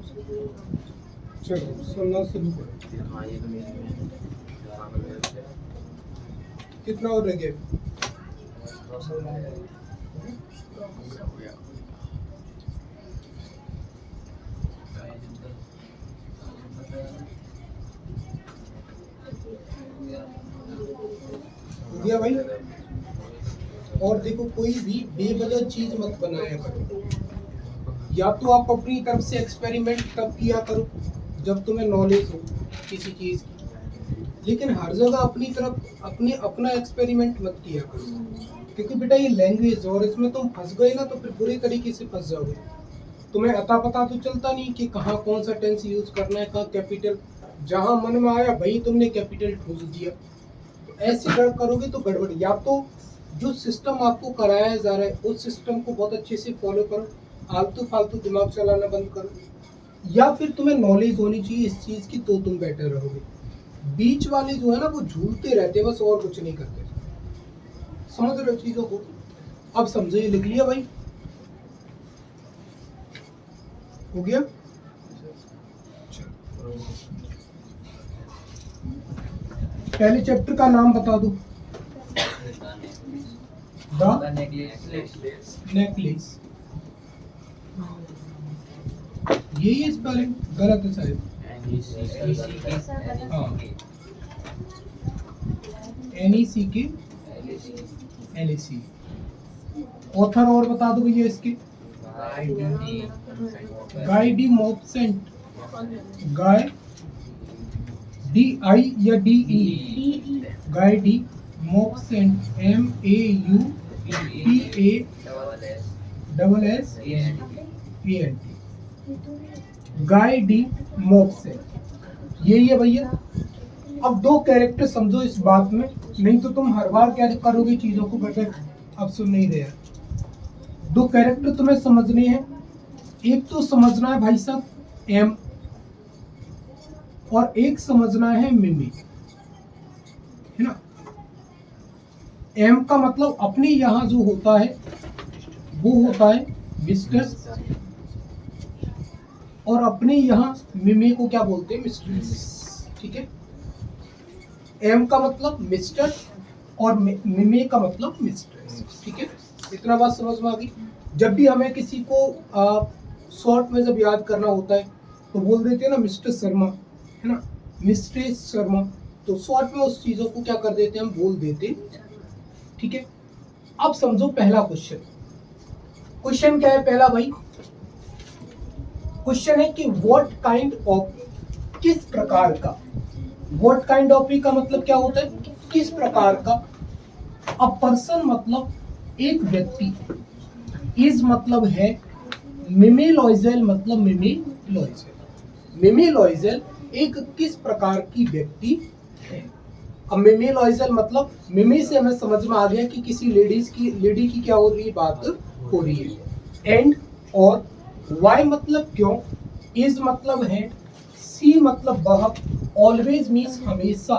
चलो सुनना शुरू करो। हाँ ये तो मेरी में कितना और रह गया? हो गया भाई। और देखो कोई भी बेवजह चीज मत बनाया करो। या तो आप अपनी तरफ से एक्सपेरिमेंट तब किया करो जब तुम्हें नॉलेज हो किसी चीज की, लेकिन हर जगह अपनी तरफ अपना एक्सपेरिमेंट मत किया करो, क्योंकि बेटा ये लैंग्वेज और इसमें तुम फंस गए ना तो फिर बुरे तरीके से फंस जाओगे। तुम्हें अता पता तो चलता नहीं कि कहाँ कौन सा टेंस यूज करना है, कहाँ कैपिटल, जहां मन में आया भाई तुमने कैपिटल ठूस दिया। तो ऐसे करोगे तो गड़बड़। या तो जो सिस्टम आपको कराया जा रहा है उस सिस्टम को बहुत अच्छे से फॉलो करो, आलतू फालतू दिमाग चलाना बंद करो, या फिर तुम्हें नॉलेज होनी चाहिए इस चीज की तो तुम बेटर रहोगे। बीच वाले जो है ना वो झूलते रहते बस और कुछ नहीं करते। समझ रहे हो चीजों को? अब समझो, ये लिख लिया भाई? हो गया? पहले चैप्टर का नाम बता दो। The necklace. यही स्पेलिंग गलत है शायद। हाँ, NECK LAC। ऑथर और बता दो भैया इसके। Guy de मॉपसेंट। गाय DI या DE? Guy de मॉपसेंट MAUPASSANT। Guy de मॉपसेंट यही है भैया। अब दो कैरेक्टर समझो इस बात में, नहीं तो तुम हर बार क्या करोगे चीजों को बेटर। अब सुन नहीं रहे। दो कैरेक्टर तुम्हें समझने हैं। एक तो समझना है भाई साहब एम, और एक समझना है मिमी, है ना। एम का मतलब अपने यहाँ जो होता है वो होता है मिस्टर, और अपने यहाँ मिमी को क्या बोलते हैं? मिस्ट्रेस। ठीक है। एम का मतलब मिस्टर और मिमी का मतलब मिस्ट्रेस। ठीक है, इतना बात समझ में आ गई। जब भी हमें किसी को शॉर्ट में जब याद करना होता है तो बोल देते हैं ना मिस्टर शर्मा, है ना, मिस्ट्रेस शर्मा। तो शॉर्ट में उस चीजों को क्या कर देते हैं? हम बोल देते हैं। ठीक है। अब समझो पहला क्वेश्चन। क्वेश्चन क्या है पहला भाई? क्वेश्चन है कि व्हाट काइंड ऑफ, किस प्रकार का। व्हाट काइंड ऑफ का मतलब क्या होता है? किस प्रकार का। अ पर्सन मतलब एक व्यक्ति, इज मतलब है, मिमेलॉइजल मतलब मिमेलॉइजल। मिमेलॉइजल एक किस प्रकार की व्यक्ति है। अब मिमेलॉइजल मतलब मिमी से हमें समझ में आ गया कि किसी लेडी की क्या हो रही है, बात हो रही है। एंड और वाई मतलब क्यों, इज मतलब है, सी मतलब वह, ऑलवेज मीन्स हमेशा,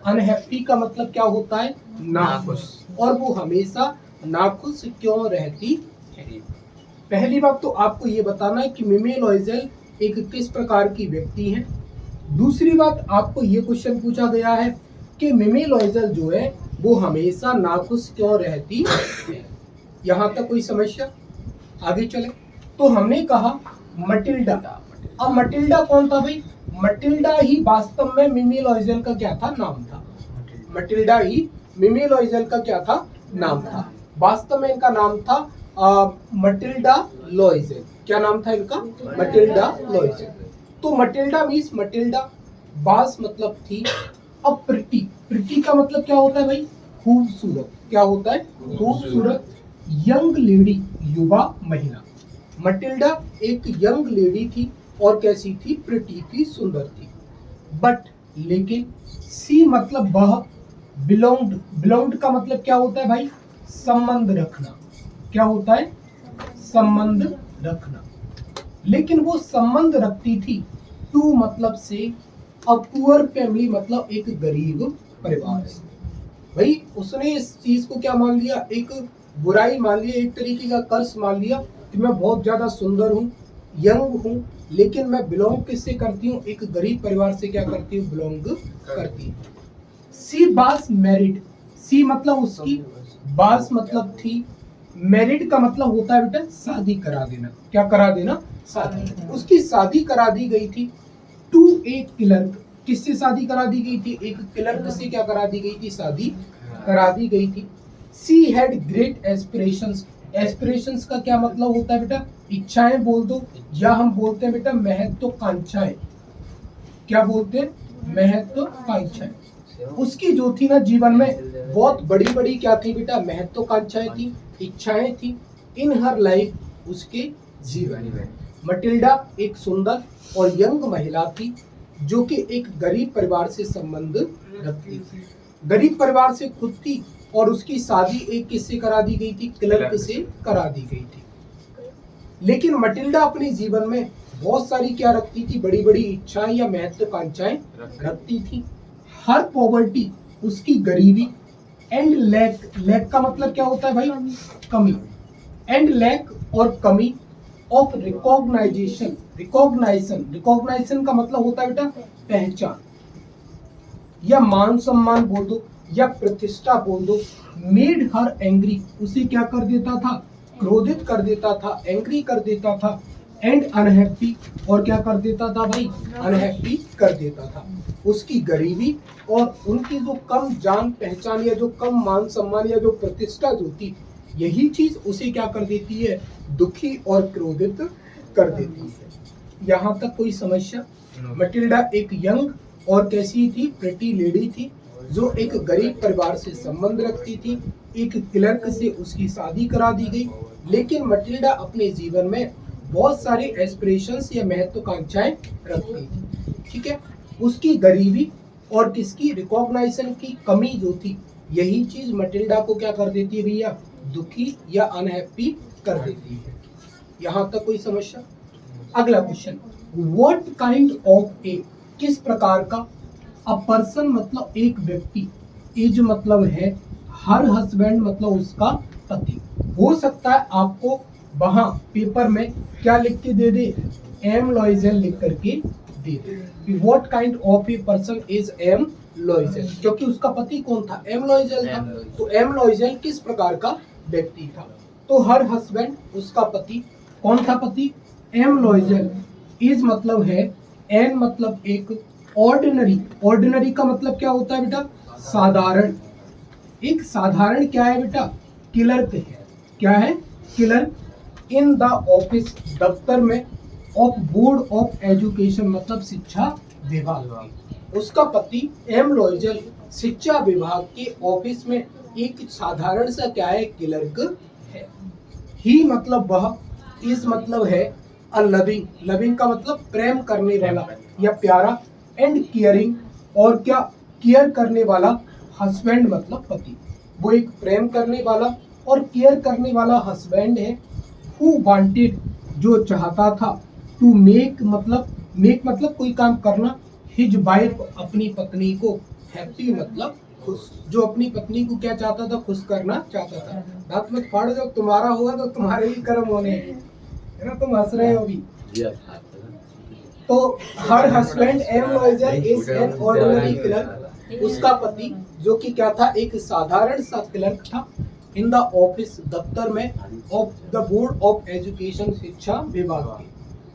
अनहैप्पी का मतलब क्या होता है? नाखुश। और वो हमेशा नाखुश क्यों रहती है। पहली बात तो आपको ये बताना है कि मिमेलॉइजल एक किस प्रकार की व्यक्ति है। दूसरी बात आपको ये क्वेश्चन पूछा गया है कि मिमेलॉइजल जो है वो हमेशा नाखुश क्यों रहती है। यहाँ तक कोई समस्या? आगे चले तो हमने कहा मटिल्डा। अब मटिल्डा कौन था भाई? मटिल्डा ही वास्तव में मिमेलॉइजल का क्या था? नाम था। मटिल्डा ही मिमेलॉइजल का क्या था? नाम था। वास्तव में इनका नाम था मटिल्डा लॉइजल। क्या नाम था इनका? मटिल्डा लॉइजल। तो मटिल्डा मीन्स मटिल्डा, बास मतलब थी। अब प्रिटी, प्रिटी का मतलब क्या होता है भाई? खूबसूरत। क्या होता है? खूबसूरत। यंग लेडी, युवा महिला। मटिल्डा एक यंग लेडी थी और कैसी थी? प्रिटी थी, सुंदर थी। बट लेकिन, सी मतलब वह, बिलोंग्ड, बिलोंग्ड का मतलब क्या होता है भाई? संबंध रखना। क्या होता है? संबंध रखना। लेकिन वो संबंध रखती थी टू मतलब से, अ पुअर फैमिली मतलब एक गरीब परिवार से। भाई उसने इस चीज को क्या मान लिया? एक बुराई मान लिया, एक तरीके का कर्ज मान लिया कि मैं बहुत ज्यादा सुंदर हूँ, यंग हूँ, लेकिन मैं बिलोंग किससे करती हूँ, एक गरीब परिवार से क्या करती हूँ, बिलोंग करती हूँ। सी वाज मैरिड, सी मतलब उसकी, वाज मतलब थी, मैरिड का मतलब होता है बेटा शादी करा देना। क्या करा देना, शादी। उसकी शादी करा दी गई थी टू ए क्लर्क, किससे शादी करा दी गई थी, एक क्लर्क से क्या करा दी गई थी, शादी करा दी गई थी। She had great aspirations, aspirations का क्या मतलब होता है बेटा, इच्छाएं बोल दो, या हम बोलते हैं बेटा महत्वाकांक्षाएं। क्या बोलते हैं, महत्वाकांक्षाएं। उसकी जो थी ना जीवन में बहुत बड़ी बड़ी क्या थी बेटा, महत्वाकांक्षाएं थी, इच्छाएं थी इन हर लाइफ, उसके जीवन में। मटिल्डा एक सुंदर और यंग महिला थी जो कि एक गरीब परिवार से संबंध रखती थी, गरीब परिवार से खुद थी, और उसकी शादी एक किससे करा दी गई थी, क्लर्क से करा दी गई थी। लेकिन मटिल्डा अपने जीवन में बहुत सारी क्या रखती थी, बड़ी बड़ी इच्छाएं या महत्वाकांक्षाएं रखती थी। हर पॉवर्टी, उसकी गरीबी, एंड लैक, लैक का मतलब क्या होता है भाई, कमी, एंड लैक और कमी ऑफ रिकॉग्नाइजेशन, रिकॉग्नाइजेशन, रिकॉग्नाइजेशन का मतलब होता है बेटा पहचान, या मान सम्मान बोल दो, या प्रतिष्ठा बोल दो। मेड हर एंग्री, उसे क्या कर देता था, क्रोधित कर देता था, एंग्री कर देता था, एंड अनहैप्पी, और क्या कर देता था भाई, अनहैप्पी कर देता था। उसकी गरीबी और उनकी जो कम जान पहचान या जो कम मान सम्मान या जो प्रतिष्ठा जो थी, यही चीज उसे क्या कर देती है, दुखी और क्रोधित कर देती है। यहाँ तक कोई समस्या। मटिल्डा एक यंग और कैसी थी, प्रिटी लेडी थी जो एक गरीब परिवार से संबंध रखती थी, एक क्लर्क से उसकी शादी करा दी गई। लेकिन मटिल्डा अपने जीवन में बहुत सारे एस्पिरेशंस या महत्वाकांक्षाएं रखती थी, ठीक है। उसकी गरीबी और किसकी, रिकॉग्नाइजेशन की कमी जो थी, यही चीज मटिल्डा को क्या कर देती है भैया, दुखी या अनहैप्पी कर देती है। यहाँ तक कोई समस्या। अगला क्वेश्चन, व्हाट काइंड ऑफ ए, किस प्रकार का, अ पर्सन मतलब एक व्यक्ति, एज मतलब है, हर हस्बैंड मतलब उसका पति। हो सकता है आपको वहां पेपर में क्या लिख के दे दे, एम लॉइजल लिख करके दे दे। What kind of a person is M Loisel, क्योंकि उसका पति कौन था, एम लॉइजल था। तो एम लॉइजल किस प्रकार का व्यक्ति था, तो हर हस्बैंड उसका पति, कौन था पति, एम लॉइजल। इज मतलब है, एन मतलब एक, ऑर्डिनरी, ऑर्डिनरी का मतलब क्या होता है बेटा, साधारण। एक साधारण क्या है बेटा, क्लर्क है। क्या है, क्लर्क। इन द ऑफिस, दफ्तर में, ऑफ बोर्ड ऑफ एजुकेशन मतलब शिक्षा विभाग। उसका पति एम लॉइजल शिक्षा विभाग के ऑफिस में एक साधारण सा क्या है, क्लर्क है। ही मतलब वह, इस मतलब है अ लविंग, लविंग का मतलब प्रेम करने वाला या प्यारा, एंड केयरिंग और क्या, केयर करने वाला, हस्बैंड मतलब पति। वो एक प्रेम करने वाला और केयर करने वाला हस्बैंड है। हु वांटेड, जो चाहता था, टू मेक मतलब कोई काम करना, हिज वाइफ अपनी पत्नी को, हैप्पी मतलब खुश, जो अपनी पत्नी को क्या चाहता था, खुश करना चाहता था। दांत मत फाड़ो, जब तुम्हारा होगा तो तुम्हारे भी कर्म होने हैं, है ना, तुम हंस रहे हो अभी। तो her husband M Loisel is an ordinary clerk, उसका पति जो कि क्या था, एक साधारण सा क्लर्क था। इन द ऑफिस, दफ्तर में, of the board of education शिक्षा विभाग के।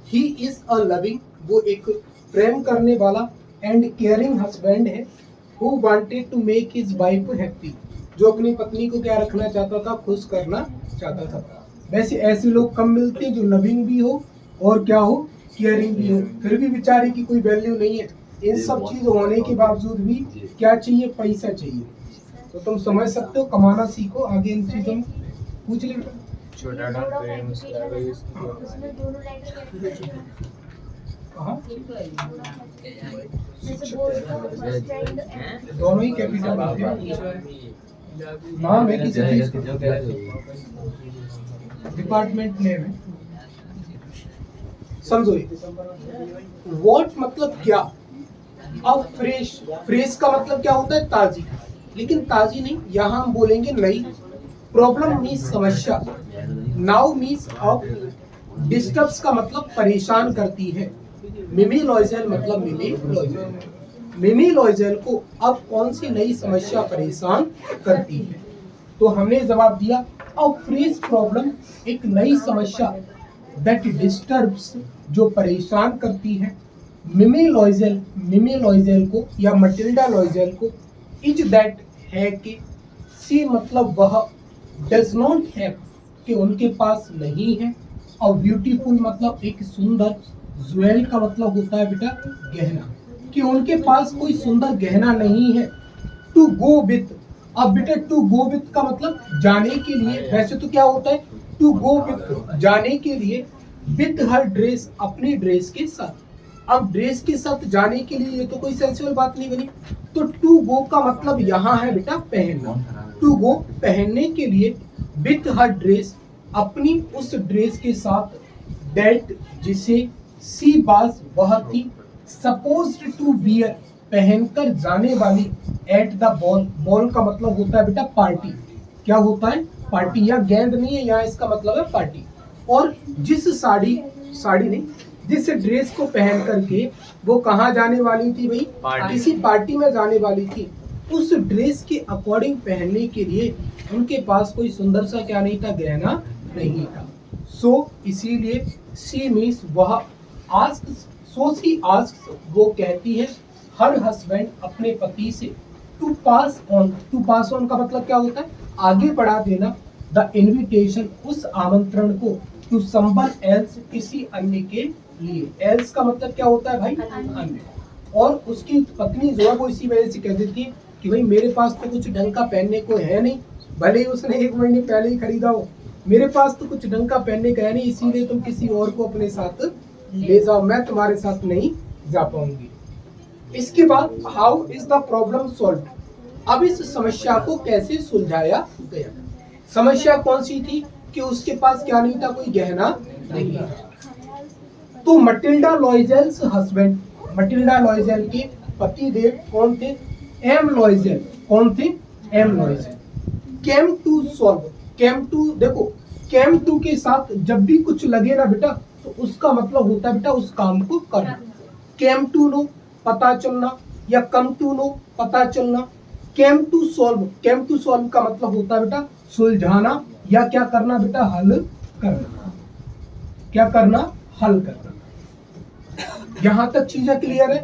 ही इज अ लविंग, वो एक प्रेम करने वाला एंड केयरिंग हस्बैंड है। Who wanted to make his wife happy, जो अपनी पत्नी को क्या रखना चाहता था, खुश करना चाहता था। वैसे ऐसे लोग कम मिलते हैं जो लविंग भी हो और क्या हो, केयरिंग भी हो, फिर भी बेचारे की कोई वैल्यू नहीं है। इन सब चीज होने के बावजूद भी क्या चाहिए, पैसा चाहिए। तो तुम समझ सकते हो, कमाना सीखो, आगे इन चीजों में पूछ ले। छोटा दोनों ही कैपिटल नाम है किसी चीज, डिपार्टमेंट नेम है, समझो। वॉट मतलब क्या, अब फ्रेश, फ्रेश का मतलब क्या होता है, ताजी, लेकिन ताजी नहीं, यहाँ हम बोलेंगे नई। प्रॉब्लम मीन्स समस्या, नाउ मीन्स अब, डिस्टर्ब्स का मतलब परेशान करती है। मिमी लॉइजल मतलब मिमी लॉइजल। मिमी लॉइजल को अब कौन सी नई समस्या परेशान करती है? तो हमने जवाब दिया अ फ्रेश प्रॉब्लम, एक नई समस्या दैट डिस्टर्ब्स, जो परेशान करती है। मिमी लॉइजल को या मटिल्डा लॉइजल को इज दैट है कि सी मतलब वह, डज नॉट हैव कि उनके पास नहीं है, और ब्यूटीफुल मतलब एक सुंदर, ज्वेल का मतलब होता है बेटा गहना, कि उनके पास कोई सुंदर गहना नहीं है। टू गो विथ, अब बेटा टू गो विथ का मतलब जाने के लिए, वैसे तो क्या होता है टू गो विथ जाने के लिए, विथ हर ड्रेस अपनी ड्रेस के साथ। अब ड्रेस के साथ जाने के लिए ये तो कोई सेंसिबल बात नहीं बनी। तो टू गो का मतलब यहाँ है बेटा पहनना। टू गो पहनने के लिए, विथ हर ड्रेस अपनी उस ड्रेस के साथ, दैट जिसे सी बास वह थी, सपोज्ड टू वियर पहनकर जाने वाली, एट द बॉल, बॉल का मतलब होता है बेटा पार्टी। क्या होता है? पार्टी। या गेंद नहीं है यहाँ, इसका मतलब है पार्टी। और जिस साड़ी नहीं, जिस ड्रेस को पहन करके वो कहाँ जाने वाली थी भाई? किसी पार्टी में जाने वाली थी। उस ड्रेस के अकॉर्डिंग पहनने के लिए उनके पास कोई सुंदर सा क्या नहीं था, गहना नहीं था। सो इसीलिए सी मीन्स वह, आस्क सो सी आस्क वो कहती है, हर हस्बैंड अपने पति से, टू पास ऑन का मतलब क्या होता है? आगे बढ़ा देना, द इनविटेशन उस आमंत्रण को, टू समवन एल्स किसी अन्य के लिए। एल्स का मतलब क्या होता है भाई? अन्य। और उसकी पत्नी जो है वो इसी वजह से कह देती है कि भाई मेरे पास तो कुछ ढंग का पहनने को है नहीं, भले ही उसने 1 महीने पहले ही खरीदा हो, मेरे पास तो कुछ ढंग का पहनने का है नहीं, इसीलिए तुम किसी और को अपने साथ ले जाओ, मैं तुम्हारे साथ नहीं जा पाऊंगी। इसके बाद how is the problem solve, अब इस समस्या को कैसे सुलझाया गया? समस्या कौन सी थी? कि उसके पास क्या नहीं था, कोई गहना नहीं था। तो Matilda Loisel's husband, Matilda Loisel के पति देव कौन थे? M Loisel. कौन थे? M Loisel. Came to solve, came to, देखो केम टू के साथ जब भी कुछ लगे ना बेटा, तो उसका मतलब होता है बेटा उस काम को करना। केम टू नो पता चलना, या कम टू नो पता चलना। केम टू सॉल्व का मतलब होता है बेटा सुलझाना, या क्या करना बेटा? हल करना। क्या करना? हल करना। यहां तक चीजें क्लियर है?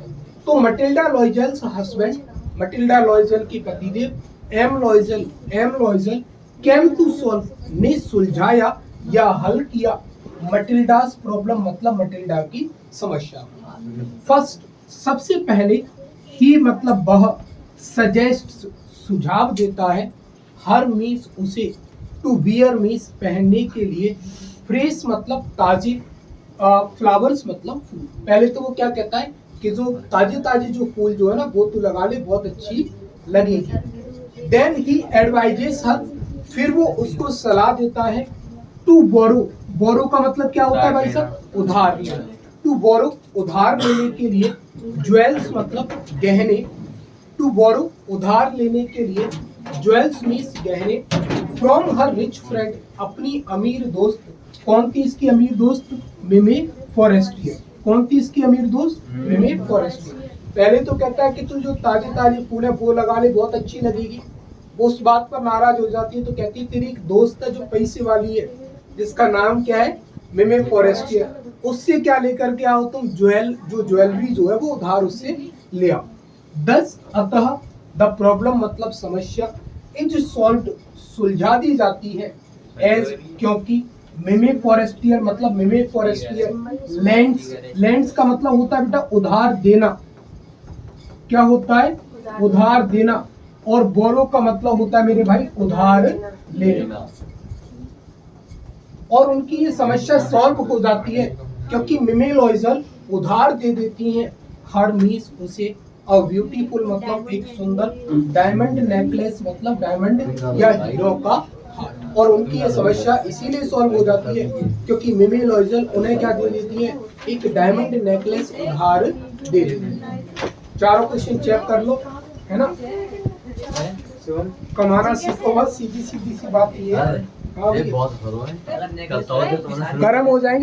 तो Matilda Loisel's husband, Matilda Loisel की पतिदेव, M Loisel came to solve ने सुलझाया या हल किया, मटिल्डास प्रॉब्लम मतलब मटिल्डा की समस्या। फर्स्ट, सबसे पहले, ही मतलब वह, सजेस्ट सुझाव देता है, हर मीन्स उसे, टू वियर मीन्स पहनने के लिए, फ्रेश मतलब ताजे, फ्लावर्स मतलब फूल। पहले तो वो क्या कहता है कि जो ताजे जो फूल जो है ना वो तू लगा ले, बहुत अच्छी लगेगी। देन ही एडवाइजेस हर, फिर वो उसको सलाह देता है, टू बोरो का मतलब क्या होता है भाई साहब? उधार लेना। टू बोरो उधार लेने के लिए, ज्वेल्स मतलब गहने, टू बोरो उधार लेने के लिए, ज्वेल्स मीन्स गहने, फ्रॉम हर रिच फ्रेंड अपनी अमीर दोस्त। कौन थी इसकी अमीर दोस्त? मिमी फॉरेस्टियर। कौन थी इसकी अमीर दोस्त? मिमी फॉरेस्टियर। पहले तो कहता है कि तू जो ताजे फूल है वो लगा ले, बहुत अच्छी लगेगी। वो उस बात पर नाराज हो जाती है, तो कहती है तेरी एक दोस्त है जो पैसे वाली है, जिसका नाम क्या है? मिमी फॉरेस्टियर। उससे क्या लेकर के आओ तुम? ज्वेलरी जो है वो उधार उससे ले आओ। दस अतः द प्रॉब्लम मतलब समस्या, इज सॉल्व्ड सुलझा दी जाती है, एज क्योंकि मिमी फॉरेस्टियर मतलब मिमी फॉरेस्टियर लैंड्स का मतलब होता है बेटा उधार देना। क्या होता है? उधार देना। और बोरो का मतलब होता है मेरे भाई उधार लेना। और उनकी ये समस्या सॉल्व हो जाती है क्योंकि मिमी लॉइजल उधार दे देती हैं हर मीस उसे, और ब्यूटीफुल मतलब एक सुंदर, डायमंड नेकलेस मतलब डायमंड या हीरो का हार। और उनकी ये समस्या इसीलिए सॉल्व हो जाती है क्योंकि मिमी लॉइजल उन्हें क्या दे देती है? एक डायमंड नेकलेस उधार दे देती है। चारों क्वेश्चन चेक कर लो, है ना? कमाना सीखो, बस सीधी सी बात ये है। हाँ, बहुत गर्म हो जाएंगे।